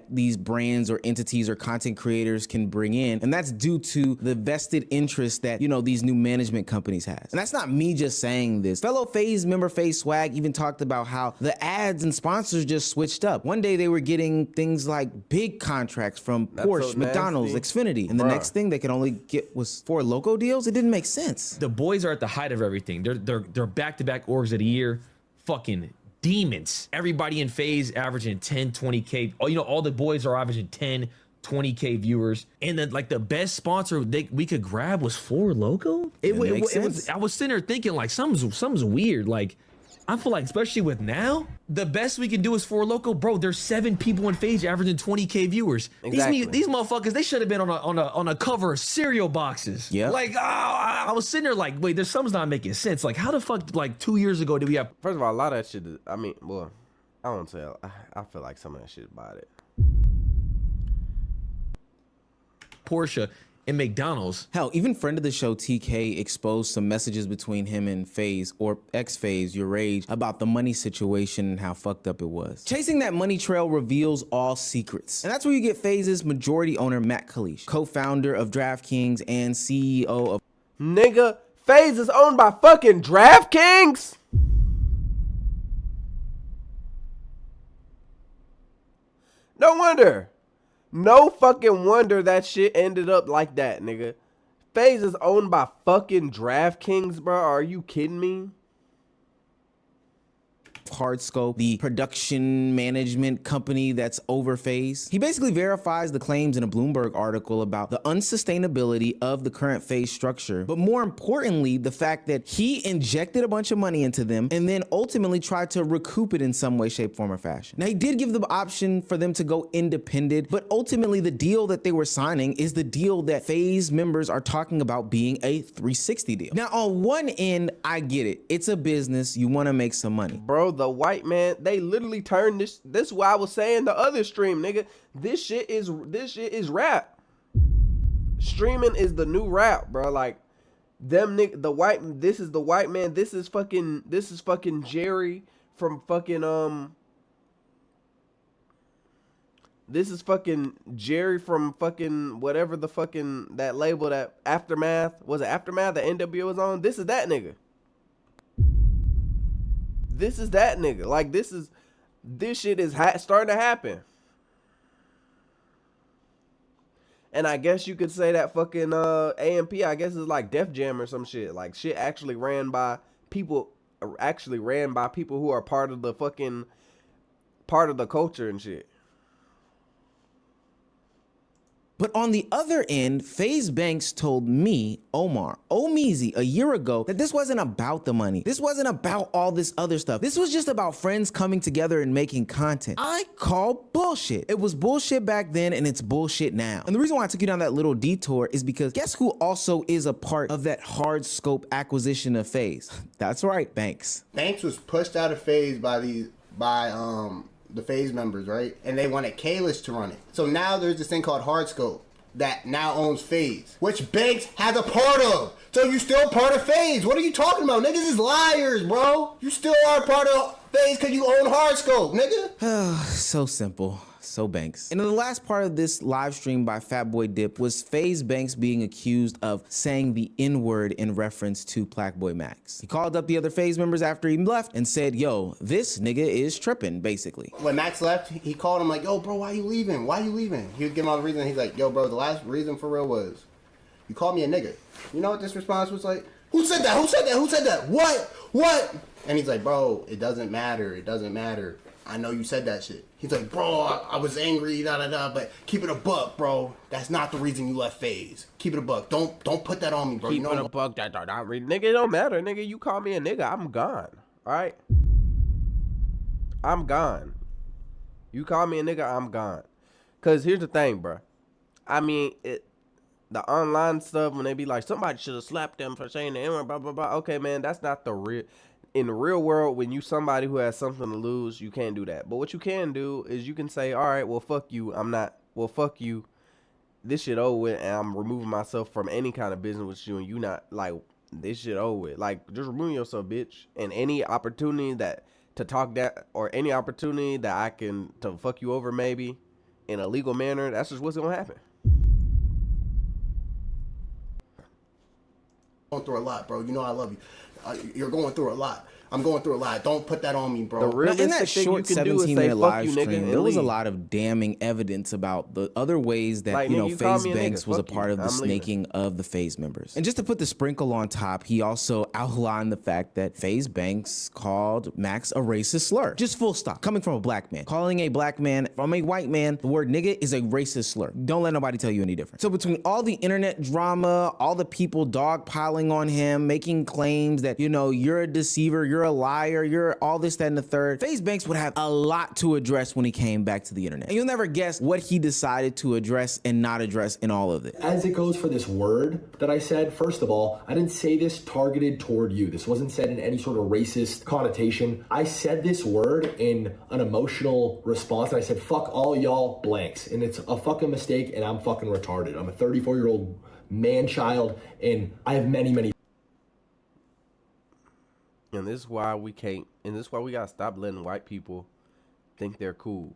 these brands or entities or content creators can bring in, and that's due to the vested interest that, you know, these new management companies has. And that's not me just saying this. Fellow Faze member Faze Swag even talked about how the ads and sponsors just switched up. One day they were getting things like big contracts from
That's
Porsche,
so
McDonald's,
nasty.
Xfinity, and the
Bruh.
next thing they could only get was 4 loco deals. It didn't make sense.
The boys are at the height of everything. They're back-to-back orgs of the year. Fucking demons. Everybody in Faze averaging 10, 20K. Oh, you know, all the boys are averaging 10, 20K viewers. And then like the best sponsor we could grab was 4 Loco. It
makes
was.
sense.
I was sitting there thinking like something's weird. Like I feel like, especially with now, the best we can do is 4 Loco, bro. There's 7 people in Faze averaging 20K viewers.
Exactly.
These motherfuckers, they should have been on a cover of cereal boxes.
Yeah.
Like, I was sitting there like, wait, there's something's not making sense. Like, how the fuck, like 2 years ago did we have
First of all, a lot of that shit is, I mean, well, I don't say, I feel like some of that shit about it.
Porsche and McDonald's?
Hell, even friend of the show TK exposed some messages between him and Faze, or ex-Faze, Your Rage, about the money situation and how fucked up it was. Chasing that money trail reveals all secrets. And that's where you get Faze's majority owner, Matt Kalish, co-founder of DraftKings and CEO of
Nigga, Faze is owned by fucking DraftKings? No wonder. No fucking wonder that shit ended up like that, nigga. Faze is owned by fucking DraftKings, bro. Are you kidding me?
Hardscope, the production management company that's over Faze. He basically verifies the claims in a Bloomberg article about the unsustainability of the current Faze structure, but more importantly, the fact that he injected a bunch of money into them and then ultimately tried to recoup it in some way, shape, form, or fashion. Now, he did give the option for them to go independent, but ultimately the deal that they were signing is the deal that Faze members are talking about being a 360 deal. Now, on one end, I get it. It's a business. You want to make some money.
Bro, the white man, they literally turned this is why I was saying the other stream, nigga. This shit is rap. Streaming is the new rap, bro. Like them nigga, this is the white man. This is fucking Jerry from fucking this is fucking Jerry from fucking whatever the fucking that label that Aftermath, was it Aftermath that NWO was on? This is that nigga. This is that nigga. Like this shit is starting to happen. And I guess you could say that fucking AMP, I guess is like Def Jam or some shit. Like shit actually ran by people who are part of the culture and shit.
But on the other end, Faze Banks told me, Omar, Omeezy, a year ago that this wasn't about the money. This wasn't about all this other stuff. This was just about friends coming together and making content. I call bullshit. It was bullshit back then and it's bullshit now. And the reason why I took you down that little detour is because guess who also is a part of that hard scope acquisition of Faze? That's right, Banks.
Banks was pushed out of Faze by the Faze members, right? And they wanted Kalish to run it. So now there's this thing called Hardscope that now owns Faze, which Banks has a part of. So you still part of Faze. What are you talking about? Niggas is liars, bro. You still are part of Faze because you own Hardscope, nigga.
So simple. So Banks. And in the last part of this live stream by Fatboy Dip was Faze Banks being accused of saying the N-word in reference to Blackboy Max. He called up the other Faze members after he left and said, yo, this nigga is tripping, basically.
When Max left, he called him like, yo, bro, why you leaving? Why you leaving? He would give him all the reason. He's like, yo, bro, the last reason for real was You called me a nigga. You know what this response was like? Who said that? Who said that? Who said that? What? And he's like, bro, it doesn't matter. It doesn't matter. I know you said that shit. He's like, bro, I was angry, but keep it a buck, bro. That's not the reason you left Faze. Keep it a buck. Don't put that on me, bro.
Keep it a buck. That not really, nigga. It don't matter, nigga. You call me a nigga, I'm gone. All right, I'm gone. You call me a nigga, I'm gone. Cause here's the thing, bro. I mean, the online stuff when they be like, somebody should have slapped them for saying the N-word, blah blah blah. Okay, man, that's not the real. In the real world, when you somebody who has something to lose, you can't do that. But what you can do is you can say, all right, well, fuck you. Well, fuck you. This shit over with, and I'm removing myself from any kind of business with you, and you not, like, this shit over with. Like, just remove yourself, bitch. And any opportunity to talk that, or any opportunity that I can, to fuck you over maybe, in a legal manner, that's just what's going to happen.
Going through a lot, bro. You know I love you. You're going through a lot. I'm going through a lot. Don't put that on me, bro.
The realistic
in that
thing
short
you can do is say,
17-minute
fuck
live
you, nigga,
stream,
and
there was a
leave.
lot of damning evidence about the other ways that,
Like,
you know,
nigga, you call
Faze
me a
Banks
nigga,
was a
fuck you.
part of the
I'm leaving.
snaking of the Faze members. And just to put the sprinkle on top, he also outlined the fact that Faze Banks called Max a racist slur. Just full stop. Coming from a black man. Calling a black man from a white man, the word nigga is a racist slur. Don't let nobody tell you any different. So between all the internet drama, all the people dogpiling on him, making claims that, you know, you're a deceiver, you're a liar, you're all this, that, and the third, Faze Banks would have a lot to address when he came back to the internet. And you'll never guess what he decided to address and not address in all of it.
As it goes for this word that I said, first of all, I didn't say this targeted toward you. This wasn't said in any sort of racist connotation. I said this word in an emotional response, and I said, fuck all y'all blanks. And it's a fucking mistake, and I'm fucking retarded. I'm a 34-year-old man-child, and I have many
And this is why we can't, and this is why we gotta stop letting white people think they're cool.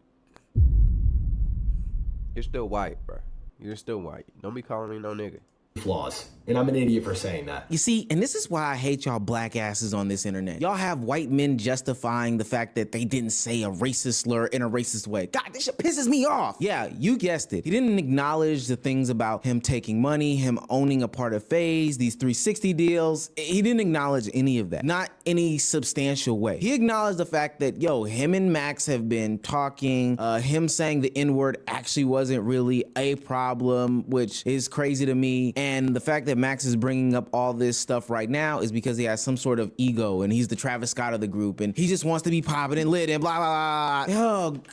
You're still white, bro. You're still white. Don't be calling me no nigga.
flaws. And I'm an idiot for saying that.
You see, and this is why I hate y'all black asses on this internet. Y'all have white men justifying the fact that they didn't say a racist slur in a racist way. God, this shit pisses me off. Yeah, you guessed it. He didn't acknowledge the things about him taking money, him owning a part of Faze, these 360 deals. He didn't acknowledge any of that. Not any substantial way. He acknowledged the fact that, yo, him and Max have been talking. Him saying the N-word actually wasn't really a problem, which is crazy to me. And the fact that Max is bringing up all this stuff right now is because he has some sort of ego and he's the Travis Scott of the group and he just wants to be popping and lit and blah, blah, blah. Yo.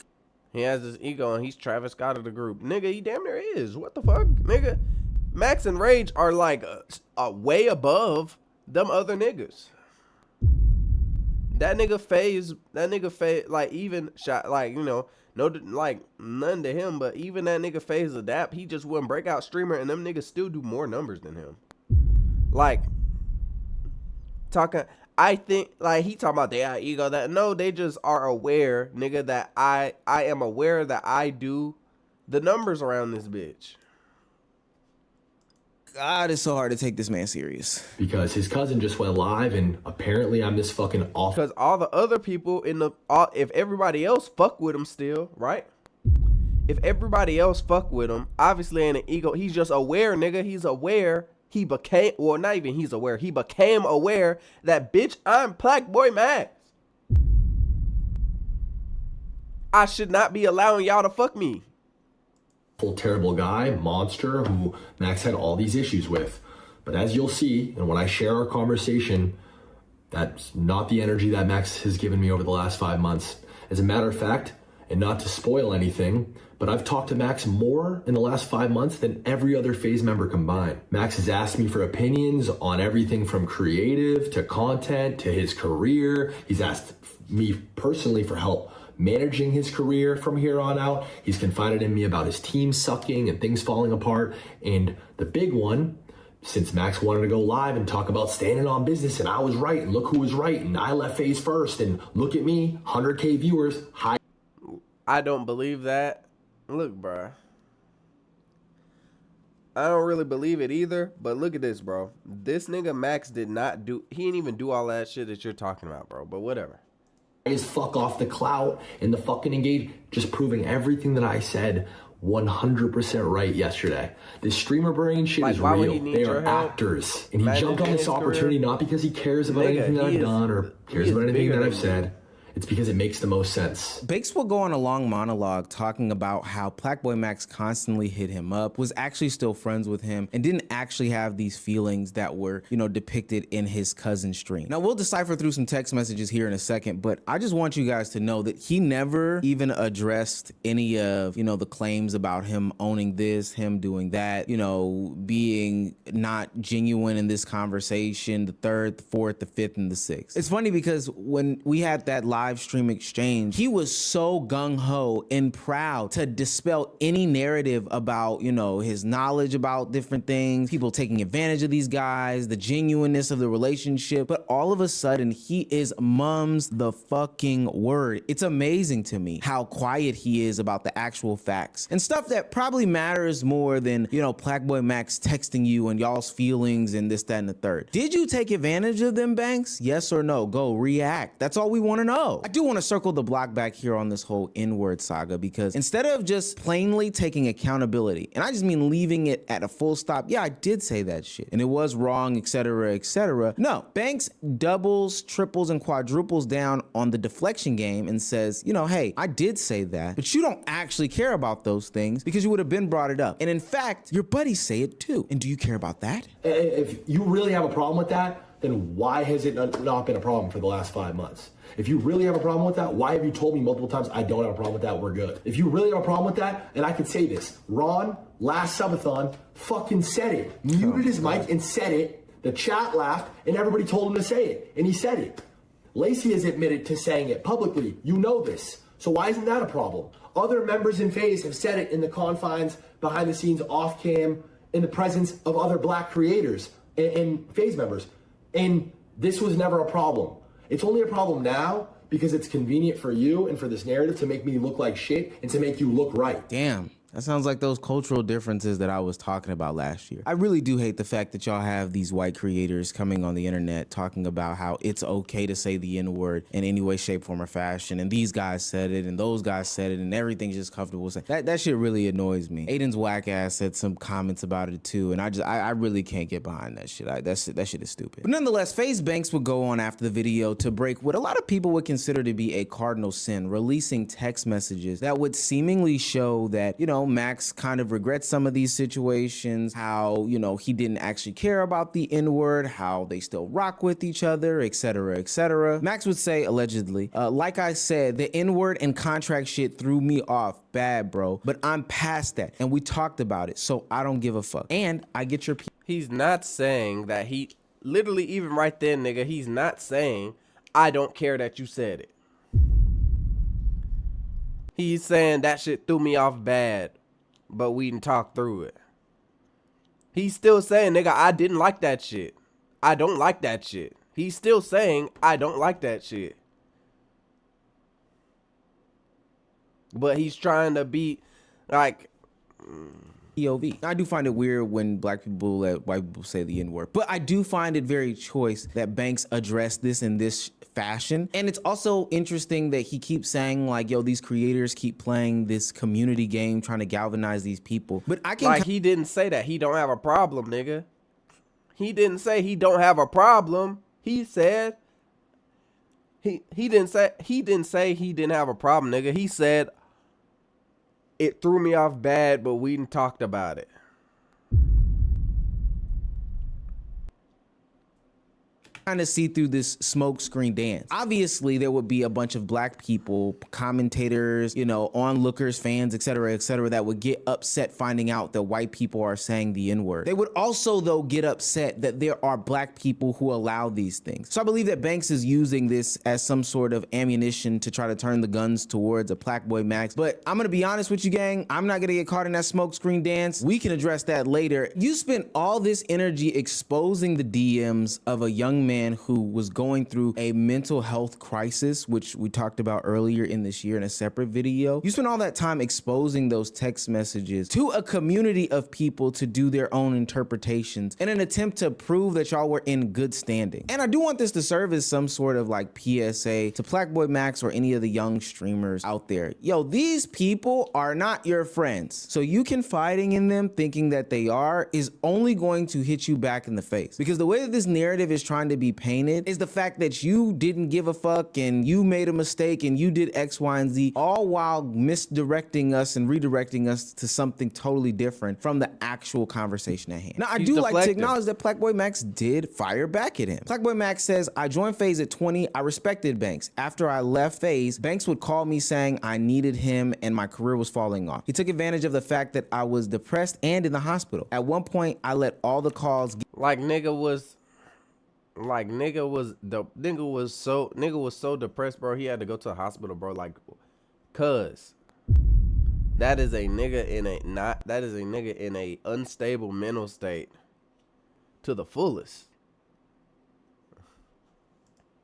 He has this ego and he's Travis Scott of the group. Nigga, he damn near is. What the fuck? Nigga, Max and Rage are like way above them other niggas. That nigga Faze, like even shot, like, you know, no, like none to him, but even that nigga Faze Adapt, he just wouldn't breakout streamer, and them niggas still do more numbers than him. Like, talking, I think, like, he talking about they got ego, that, no, they just are aware, nigga, that I am aware that I do the numbers around this bitch.
God, it's so hard to take this man serious.
Because his cousin just went live and apparently I'm this fucking awful.
Because all the other people in the, if everybody else fuck with him still, right? If everybody else fuck with him, obviously in an ego, he's just aware, nigga. He's aware. He became, well, not even he's aware. He became aware that, bitch, I'm Black Boy Max. I should not be allowing y'all to fuck me.
Terrible guy, monster, who Max had all these issues with. But as you'll see, and when I share our conversation, that's not the energy that Max has given me over the last 5 months. As a matter of fact, and not to spoil anything, but I've talked to Max more in the last 5 months than every other Faze member combined. Max has asked me for opinions on everything from creative to content to his career. He's asked me personally for help managing his career from here on out. He's confided in me about his team sucking and things falling apart. And the big one, since Max wanted to go live and talk about standing on business and I was right and look who was right and I left Faze first and look at me, 100K viewers, hi.
I don't believe that. Look, bro. I don't really believe it either, but look at this, bro. This nigga Max did not do, he didn't even do all that shit that you're talking about, bro, but whatever.
is fuck off the clout and the fucking engage, just proving everything that I said 100% right yesterday. This streamer brain shit
Like,
is
why would
real.
he need
They
your
are
help?
actors. And he
Imagine
jumped on
his
this
career.
opportunity not because he cares about
Nigga,
anything that
he
I've
is-
done or cares
he
about
is
anything
bigger
that
than
I've
you.
said. It's because it makes the most sense.
Banks will go on a long monologue talking about how Blackboy Max constantly hit him up, was actually still friends with him, and didn't actually have these feelings that were, depicted in his cousin's stream. Now, we'll decipher through some text messages here in a second, but I just want you guys to know that he never even addressed any of, the claims about him owning this, him doing that, being not genuine in this conversation, the third, the fourth, the fifth, and the sixth. It's funny because when we had that live stream exchange, he was so gung-ho and proud to dispel any narrative about, his knowledge about different things, people taking advantage of these guys, the genuineness of the relationship. But all of a sudden, he is mum's the fucking word. It's amazing to me how quiet he is about the actual facts and stuff that probably matters more than, Blackboy Max texting you and y'all's feelings and this, that, and the third. Did you take advantage of them, Banks? Yes or no? Go react. That's all we want to know. I do want to circle the block back here on this whole N-word saga, because instead of just plainly taking accountability, and I just mean leaving it at a full stop, yeah, I did say that shit and it was wrong, etc., etc. No, Banks doubles, triples, and quadruples down on the deflection game and says, hey, I did say that, but you don't actually care about those things because you would have been brought it up. And in fact, your buddies say it too. And do you care about that?
If you really have a problem with that, then why has it not been a problem for the last 5 months? If you really have a problem with that, why have you told me multiple times I don't have a problem with that, we're good? If you really have a problem with that, and I can say this, Ron, last subathon, fucking said it. Muted his mic and said it. The chat laughed, and everybody told him to say it, and he said it. Lacey has admitted to saying it publicly. You know this. So why isn't that a problem? Other members in Faze have said it in the confines, behind the scenes, off cam, in the presence of other black creators and Faze members. And this was never a problem. It's only a problem now because it's convenient for you and for this narrative to make me look like shit and to make you look right.
Damn. That sounds like those cultural differences that I was talking about last year. I really do hate the fact that y'all have these white creators coming on the internet talking about how it's okay to say the N-word in any way, shape, form, or fashion. And these guys said it, and those guys said it, and everything's just comfortable saying. That shit really annoys me. Aiden's whack ass said some comments about it too, and I really can't get behind that shit. That shit is stupid. But nonetheless, Faze Banks would go on after the video to break what a lot of people would consider to be a cardinal sin, releasing text messages that would seemingly show that, Max kind of regrets some of these situations, how, he didn't actually care about the N-word, how they still rock with each other, etc., etc. Max would say, allegedly, like I said, the N-word and contract shit threw me off bad, bro, but I'm past that, and we talked about it, so I don't give a fuck. And I get your
He's not saying that he, literally even right there, nigga, he's not saying, I don't care that you said it. He's saying that shit threw me off bad, but we didn't talk through it. He's still saying, nigga, I didn't like that shit. I don't like that shit. He's still saying, I don't like that shit. But he's trying to be like...
POV. I do find it weird when black people let white people say the N-word, but I do find it very choice that Banks addressed this in this fashion. And it's also interesting that he keeps saying like, yo, these creators keep playing this community game trying to galvanize these people. But I can...
Like, he didn't say that he don't have a problem, nigga. He didn't say he don't have a problem. He said... He didn't say he didn't have a problem, nigga. He said... It threw me off bad, but we didn't talked about it.
Kind of see through this smoke screen dance. Obviously, there would be a bunch of black people, commentators, onlookers, fans, etc., that would get upset finding out that white people are saying the N-word. They would also, though, get upset that there are black people who allow these things. So I believe that Banks is using this as some sort of ammunition to try to turn the guns towards a Blackboy Max. But I'm gonna be honest with you, gang. I'm not gonna get caught in that smoke screen dance. We can address that later. You spent all this energy exposing the DMs of a young man man who was going through a mental health crisis, which we talked about earlier in this year in a separate video. You spent all that time exposing those text messages to a community of people to do their own interpretations in an attempt to prove that y'all were in good standing. And I do want this to serve as some sort of like PSA to Blackboy Max or any of the young streamers out there. Yo, these people are not your friends. So you confiding in them thinking that they are is only going to hit you back in the face. Because the way that this narrative is trying to be painted is the fact that you didn't give a fuck and you made a mistake and you did X, Y, and Z, all while misdirecting us and redirecting us to something totally different from the actual conversation at hand. Now, I do like to acknowledge that Blackboy Max did fire back at him. Blackboy Max says, I joined Faze at 20. I respected Banks. After I left Faze, Banks would call me saying I needed him and my career was falling off. He took advantage of the fact that I was depressed and in the hospital. At one point, I let all the calls
Nigga was so depressed, bro. He had to go to the hospital, bro. Like, cuz that is a nigga in a unstable mental state to the fullest.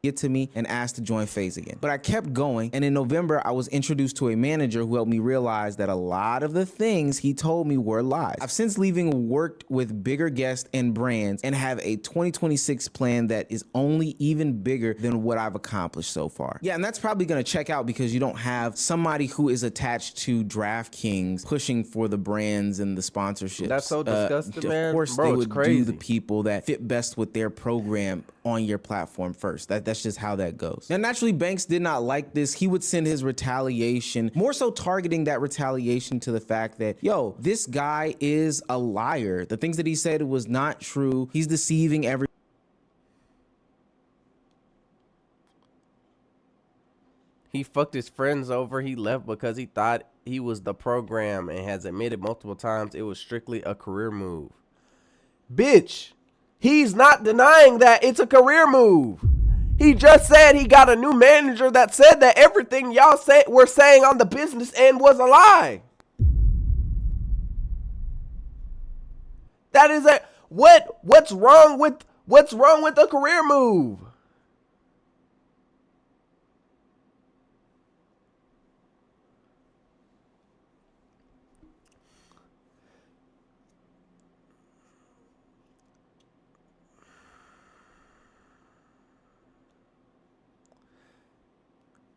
get to me and asked to join Faze again. But I kept going, and in November, I was introduced to a manager who helped me realize that a lot of the things he told me were lies. I've since leaving worked with bigger guests and brands and have a 2026 plan that is only even bigger than what I've accomplished so far. Yeah, and that's probably gonna check out because you don't have somebody who is attached to DraftKings pushing for the brands and the sponsorships.
That's so disgusting, man.
Of course,
Bro,
they
it's
would
crazy.
do the people that fit best with their program on your platform first. That's just how that goes. Now, naturally, Banks did not like this. He would send his retaliation, more so targeting that retaliation to the fact that, yo, this guy is a liar. The things that he said was not true. He's deceiving everyone.
He fucked his friends over. He left because he thought he was the program and has admitted multiple times it was strictly a career move. Bitch, he's not denying that it's a career move. He just said he got a new manager that said that everything y'all were saying on the business end was a lie. That is what's wrong with a career move?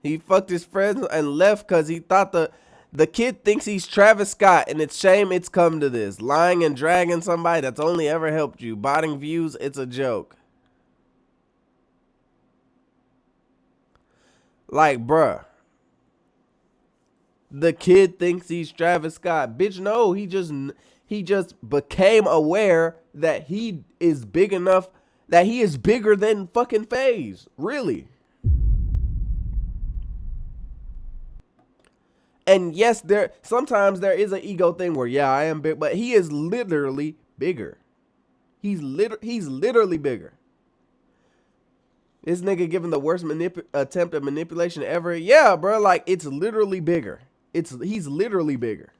He fucked his friends and left because he thought the kid thinks he's Travis Scott, and it's shame it's come to this. Lying and dragging somebody that's only ever helped you. Botting views, it's a joke. Like, bruh. The kid thinks he's Travis Scott. Bitch, no, he just became aware that he is big enough, that he is bigger than fucking Faze. Really. And yes, sometimes there is an ego thing where, yeah, I am big, but he is literally bigger. He's literally bigger. This nigga giving the worst attempt at manipulation ever. Yeah, bro, like it's literally bigger. He's literally bigger.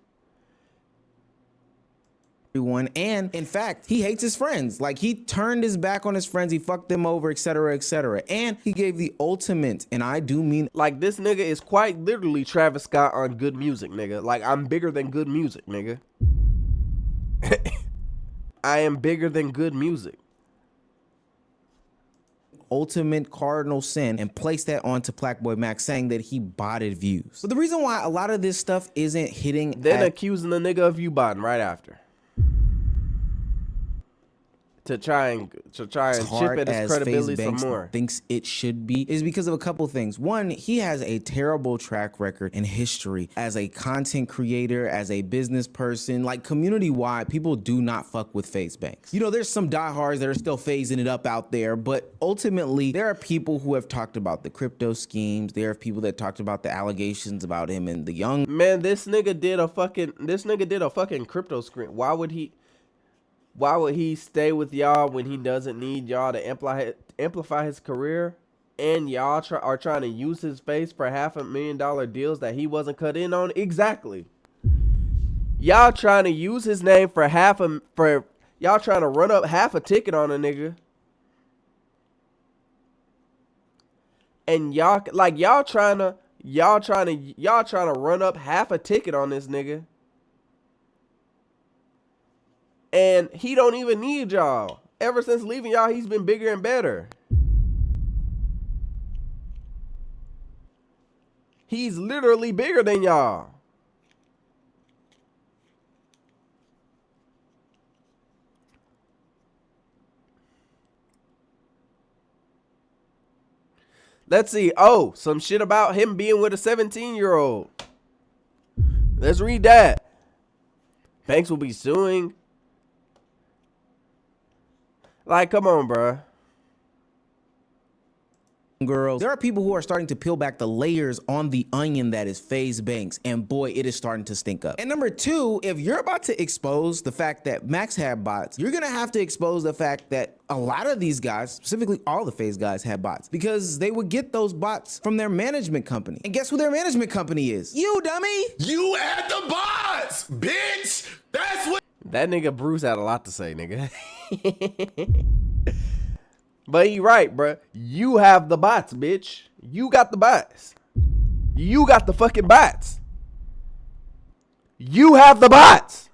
And in fact, he hates his friends. Like, he turned his back on his friends, he fucked them over, etc., etc. And he gave the ultimate, and I do mean,
like, this nigga is quite literally Travis Scott on good music, nigga. Like, I'm bigger than good music, nigga. I am bigger than good music.
Ultimate cardinal sin, and place that onto Blackboy Max, saying that he botted views. But the reason why a lot of this stuff isn't hitting,
then accusing the nigga of you botting right after. To try and chip at his credibility some more.
Thinks it should be is because of a couple things. One, he has a terrible track record and history as a content creator, as a business person. Like, community-wide, people do not fuck with Faze Banks. You know, there's some diehards that are still phasing it up out there, but ultimately, there are people who have talked about the crypto schemes. There are people that talked about the allegations about him and the young
man. This nigga did a fucking crypto screen. Why would he stay with y'all when he doesn't need y'all to amplify his career? And y'all are trying to use his face for $500,000 deals that he wasn't cut in on? Exactly. Y'all trying to use his name y'all trying to run up half a ticket on a nigga. And y'all trying to run up half a ticket on this nigga. And he don't even need y'all. Ever since leaving y'all, he's been bigger and better. He's literally bigger than y'all. Let's see. Oh, some shit about him being with a 17-year-old. Let's read that. Banks will be suing. Like, come on, bruh.
Girls, there are people who are starting to peel back the layers on the onion that is Faze Banks, and boy, it is starting to stink up. And number two, if you're about to expose the fact that Max had bots, you're gonna have to expose the fact that a lot of these guys, specifically all the Faze guys, had bots because they would get those bots from their management company. And guess who their management company is? You, dummy!
You had the bots, bitch! That's what.
That nigga Bruce had a lot to say, nigga. But he right, bruh. You have the bots, bitch. You got the bots. You got the fucking bots. You have the bots.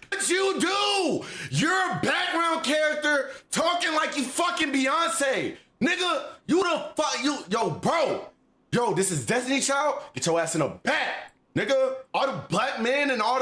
What you do? You're a background character talking like you fucking Beyonce. Nigga, you the fuck, yo, bro. Yo, this is Destiny Child. Get your ass in the back. Nigga, all the black men and all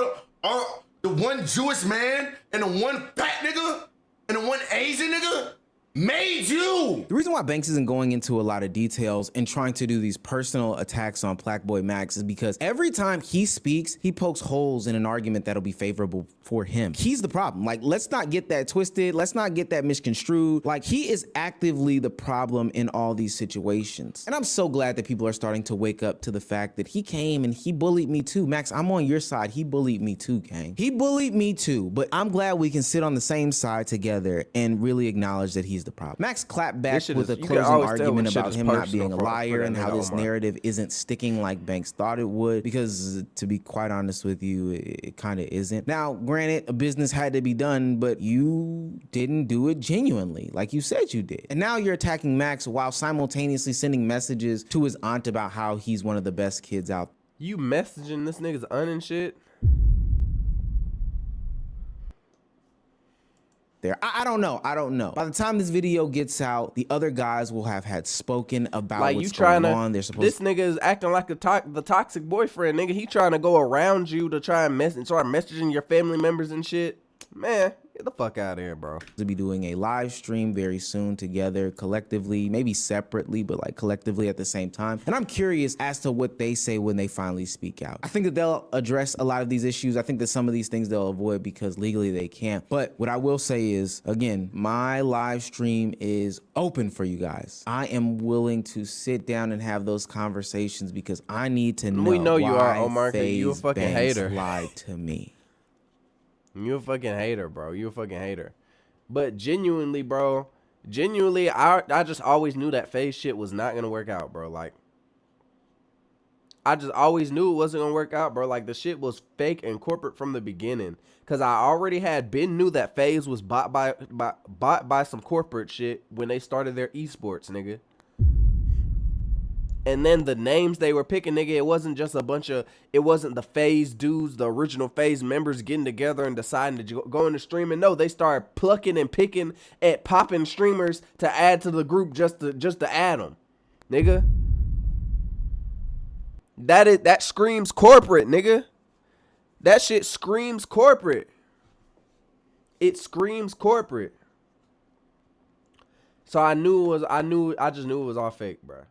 the one Jewish man and the one fat nigga and the one Asian nigga made you.
The reason why Banks isn't going into a lot of details and trying to do these personal attacks on Blackboy Max is because every time he speaks, he pokes holes in an argument that'll be favorable for him. He's the problem. Like, let's not get that twisted. Let's not get that misconstrued. Like, he is actively the problem in all these situations. And I'm so glad that people are starting to wake up to the fact that he came and he bullied me too. Max, I'm on your side. He bullied me too, gang. He bullied me too, but I'm glad we can sit on the same side together and really acknowledge that he's the problem. Max clapped back with a closing argument about him not being a liar and how this narrative isn't sticking like Banks thought it would, because to be quite honest with you, it kind of isn't. Now, granted, a business had to be done, but you didn't do it genuinely, like you said you did. And now you're attacking Max while simultaneously sending messages to his aunt about how he's one of the best kids out.
You messaging this nigga's aunt and shit?
There. I don't know. By the time this video gets out, the other guys will have had spoken about
like,
what's going on. They're supposed
this nigga is acting like the toxic boyfriend, nigga. He trying to go around you to try and start messaging your family members and shit. Man, get the fuck out of here, bro.
To be doing a live stream very soon together, collectively, maybe separately, but like collectively at the same time. And I'm curious as to what they say when they finally speak out. I think that they'll address a lot of these issues. I think that some of these things they'll avoid because legally they can't. But what I will say is, again, my live stream is open for you guys. I am willing to sit down and have those conversations because I need to know.
We know you are,
why
Omar. You a
Faze
fucking
Banks
hater.
lied to me.
You a fucking hater, bro. You a fucking hater. But genuinely, bro, I just always knew that Faze shit was not gonna work out, bro. Like, I just always knew it wasn't gonna work out, bro. Like, the shit was fake and corporate from the beginning. Cause I already knew that Faze was bought by some corporate shit when they started their esports, nigga. And then the names they were picking, nigga, it wasn't the Faze dudes, the original Faze members getting together and deciding to go into streaming. No, they started plucking and picking at popping streamers to add to the group just to add them, nigga. That screams corporate, nigga. That shit screams corporate. It screams corporate. So I just knew it was all fake, bro.